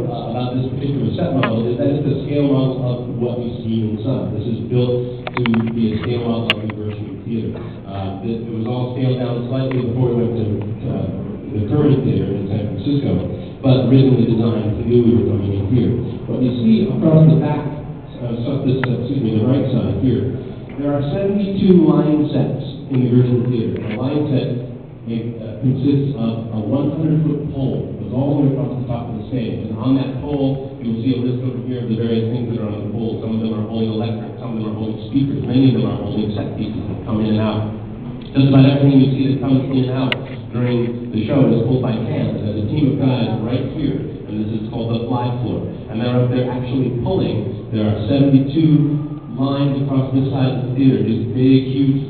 about this particular set model is that it's a scale model of what we see inside. This is built to be a scale model of the Gershwin theater. It was all scaled down slightly before we went to the current theater in San Francisco, but originally designed, we knew we were coming in here. What you see across the back, the right side here, there are 72 line sets in the Gershwin theater. A line set consists of a 100-foot pole that goes all the way across the top of the stage. And on that pole, you'll see a list over here of the various things that are on the pole. Some of them are holding electric, some of them are holding speakers, many of them are holding set pieces that come in and out. Just about everything you see that comes in and out during the show is pulled by hands. There's a team of guys right here, and this is called the fly floor. And they're up there actually pulling. There are 72 lines across this side of the theater, these big, huge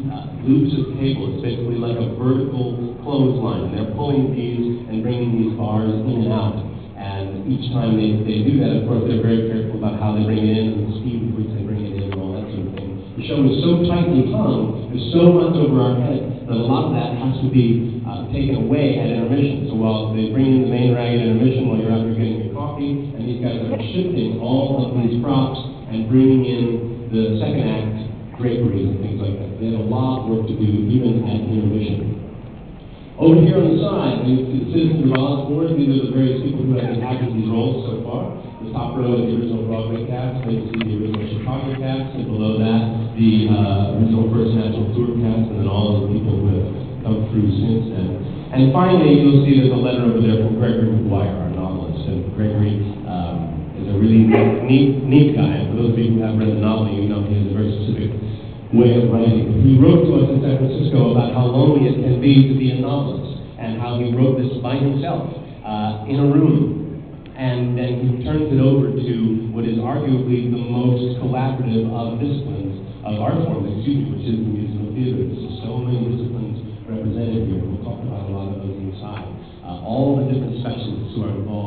loops of cable. It's basically like a vertical clothesline. And they're pulling these and bringing these bars in and out. And each time they do that, of course, they're very careful about how they bring it in and the speed with which they bring it in and all that sort of thing. The show is so tightly hung, there's so much over our head that a lot of that has to be taken away at intermission. So while they bring in the main rag at intermission while you're out here getting your coffee, and these guys are shifting all of these props and bringing in the second act draperies and things like that. They have a lot of work to do even at intermission. Over here on the side, the citizens of Osborne. These are the various people who have inhabited these roles so far. The top row is the original Broadway cast, then you see the original Chicago cast, and below that, the original First National Tour cast, and then all of the people who have come through since then. And finally, you'll see there's a letter over there from Gregory McGuire, our novelist. And Gregory is a really neat guy. For those of you who have read the novel, you know he has a very specific way of writing. He wrote to us in San Francisco about how lonely it can be to be a novelist, and how he wrote this by himself in a room. And then he turns it over to what is arguably the most collaborative of disciplines, of art forms, which is the musical theater. There's so many disciplines represented here. We'll talk about a lot of those inside. All the different specialists who are involved